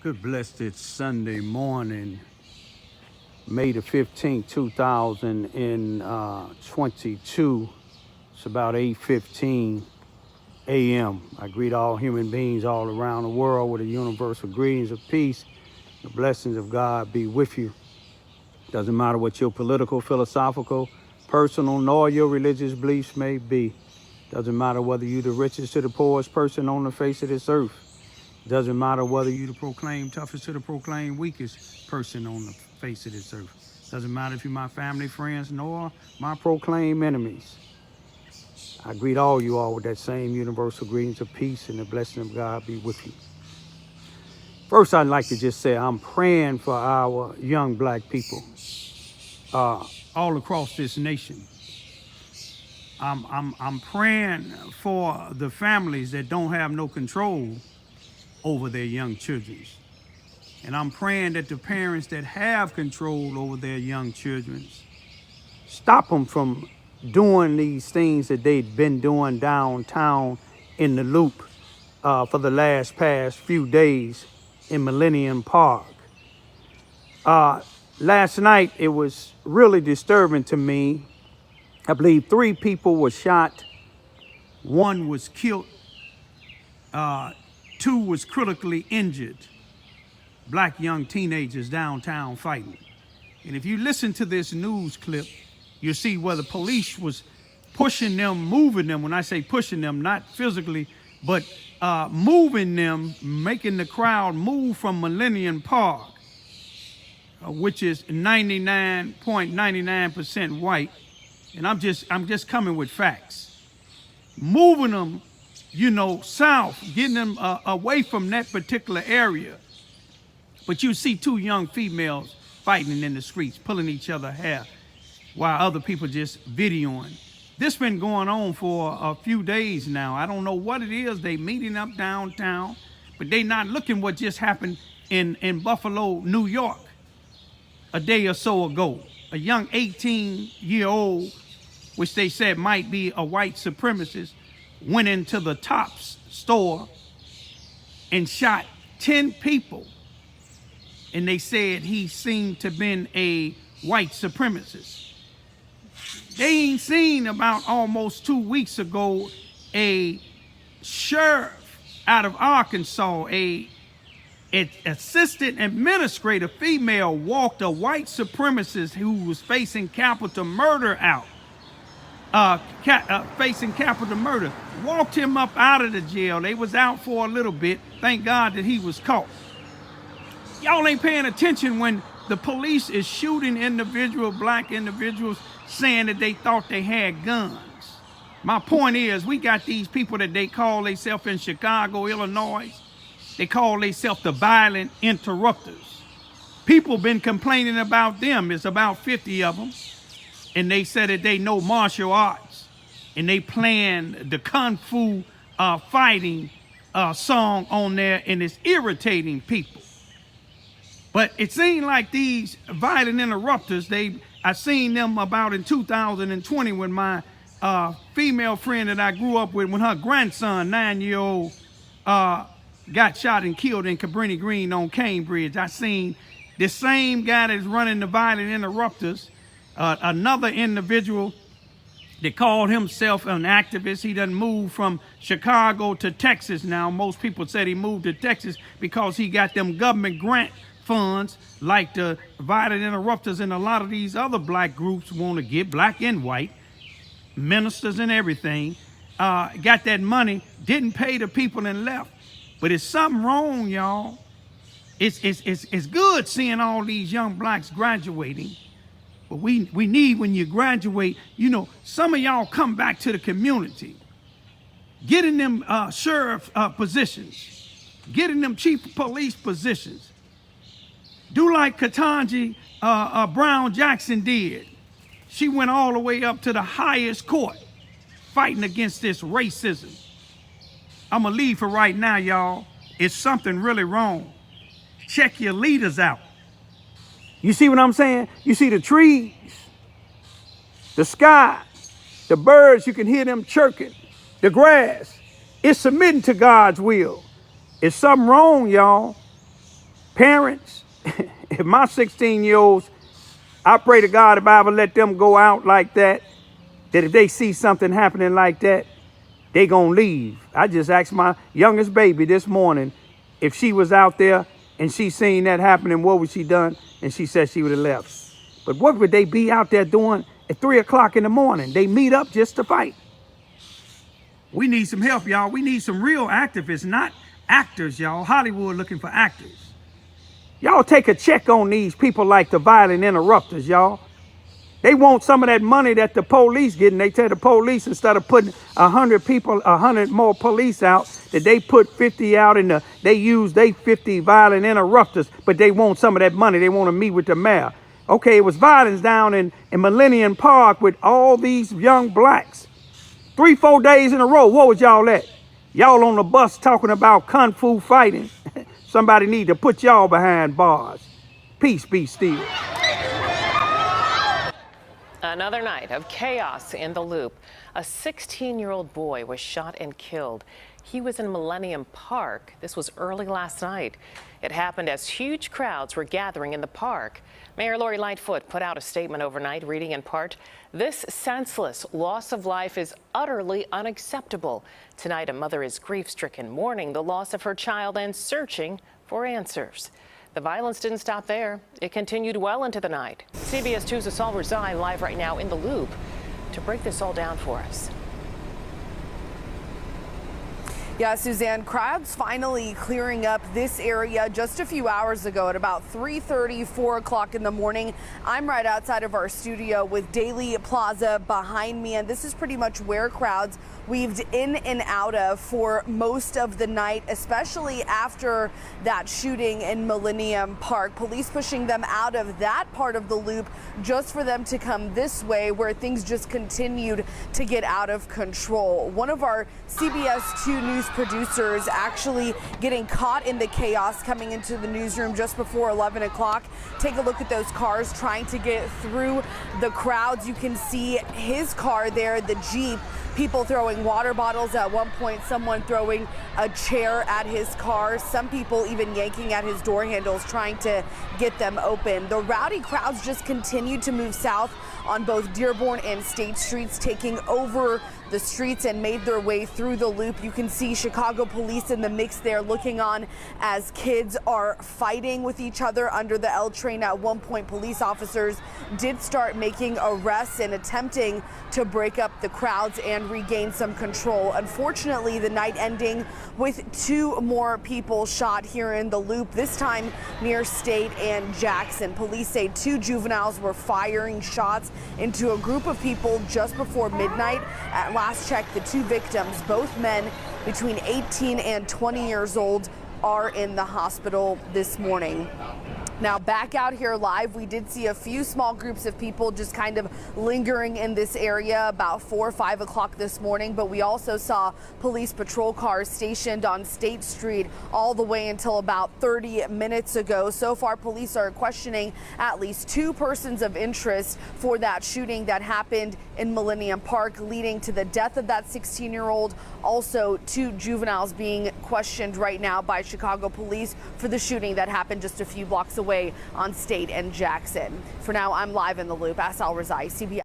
Good blessed Sunday morning, May the 15th, 2022. It's about 8:15 a.m. I greet all human beings all around the world with a universal greetings of peace. The blessings of God be with you. Doesn't matter what your political, philosophical, personal, nor your religious beliefs may be. Doesn't matter whether you're the richest to the poorest person on the face of this earth. Doesn't matter whether you the proclaimed toughest to the proclaimed weakest person on the face of this earth. Doesn't matter if you're my family, friends, nor my proclaimed enemies. I greet all you all with that same universal greetings of peace, and the blessing of God be with you. First, I'd like to just say I'm praying for our young black people all across this nation. I'm praying for the families that don't have no control over their young children. And I'm praying that the parents that have control over their young children stop them from doing these things that they've been doing downtown in the loop for the past few days in Millennium Park. Last night, it was really disturbing to me. I believe 3 people were shot. 1 was killed. 2 was critically injured. Black young teenagers downtown fighting. And if you listen to this news clip, you'll see where the police was pushing them, moving them. When I say pushing them, not physically, but moving them, making the crowd move from Millennium Park, which is 99.99% white. And I'm just coming with facts. Moving them, south, getting them away from that particular area. But you see 2 young females fighting in the streets, pulling each other hair, while other people just videoing. This been going on for a few days now. I don't know what it is. They meeting up downtown, but they not looking what just happened in Buffalo, New York, a day or so ago. A young 18-year-old, which they said might be a white supremacist, went into the Tops store and shot 10 people. And they said he seemed to have been a white supremacist. They ain't seen about almost 2 weeks ago a sheriff out of Arkansas, an assistant administrator female, walked a white supremacist who was facing capital murder out. Facing capital murder, walked him up out of the jail. They was out for a little bit. Thank God that he was caught. Y'all ain't paying attention when the police is shooting black individuals, saying that they thought they had guns. My point is, we got these people that they call themselves in Chicago, Illinois. They call themselves the violent interrupters. People been complaining about them. It's about 50 of them. And they said that they know martial arts, and they playing the kung fu fighting song on there, and it's irritating people. But it seemed like these violent interrupters, I seen them about in 2020 when my female friend that I grew up with, when her grandson, 9-year-old, got shot and killed in Cabrini Green on Cambridge. I seen the same guy that's running the violent interrupters. Another individual that called himself an activist. He done moved from Chicago to Texas now. Most people said he moved to Texas because he got them government grant funds like the violent interrupters and a lot of these other black groups want to get, black and white, ministers and everything. Got that money, didn't pay the people and left. But it's something wrong, y'all. It's good seeing all these young blacks graduating. But we need, when you graduate, some of y'all come back to the community. Get in them sheriff positions. Get in them chief police positions. Do like Ketanji Brown Jackson did. She went all the way up to the highest court fighting against this racism. I'm going to leave for right now, y'all. It's something really wrong. Check your leaders out. You see what I'm saying? You see the trees, the sky, the birds, you can hear them chirping, the grass. It's submitting to God's will. It's something wrong, y'all. Parents, if my 16-year-olds, I pray to God if I ever let them go out like that, that if they see something happening like that, they gonna leave. I just asked my youngest baby this morning if she was out there and she seen that happening, what would she done? And she said she would have left. But what would they be out there doing at 3 o'clock in the morning? They meet up just to fight. We need some help, y'all. We need some real activists, not actors, y'all. Hollywood looking for actors. Y'all take a check on these people like the violent interrupters, y'all. They want some of that money that the police getting. They tell the police instead of putting 100 people, 100 more police out, that they put 50 out and they use they 50 violent interrupters, but they want some of that money. They want to meet with the mayor. Okay, it was violence down in Millennium Park with all these young blacks. 3-4 days in a row. What was y'all at? Y'all on the bus talking about kung fu fighting. Somebody need to put y'all behind bars. Peace be still. Another night of chaos in the Loop. A 16-year-old boy was shot and killed. He was in Millennium Park. This was early last night. It happened as huge crowds were gathering in the park. Mayor Lori Lightfoot put out a statement overnight, reading in part, "This senseless loss of life is utterly unacceptable. Tonight, a mother is grief-stricken, mourning the loss of her child and searching for answers." The violence didn't stop there. It continued well into the night. CBS 2's Asal Razai live right now in the Loop to break this all down for us. Yeah, Suzanne, crowds finally clearing up this area just a few hours ago at about 3:30, 4 o'clock in the morning. I'm right outside of our studio with Daly Plaza behind me, and this is pretty much where crowds weaved in and out of for most of the night, especially after that shooting in Millennium Park. Police pushing them out of that part of the Loop just for them to come this way, where things just continued to get out of control. One of our CBS 2 News producers actually getting caught in the chaos coming into the newsroom just before 11 o'clock. Take a look at those cars trying to get through the crowds. You can see his car there, the Jeep. People throwing water bottles at one point, someone throwing a chair at his car, some people even yanking at his door handles trying to get them open. The rowdy crowds just continued to move south on both Dearborn and State Streets, taking over the streets and made their way through the Loop. You can see Chicago police in the mix there looking on as kids are fighting with each other under the L train. At one point, police officers did start making arrests and attempting to break up the crowds and regain some control. Unfortunately, the night ending with 2 more people shot here in the Loop, this time near State and Jackson. Police say 2 juveniles were firing shots into a group of people just before midnight. At last check, the 2 victims, both men between 18 and 20 years old, are in the hospital this morning. Now, back out here live, we did see a few small groups of people just kind of lingering in this area about 4 or 5 o'clock this morning, but we also saw police patrol cars stationed on State Street all the way until about 30 minutes ago. So far, police are questioning at least 2 persons of interest for that shooting that happened in Millennium Park, leading to the death of that 16-year-old. Also, 2 juveniles being questioned right now by Chicago police for the shooting that happened just a few blocks away on State and Jackson. For now, I'm live in the Loop. Asal Razai, CBS.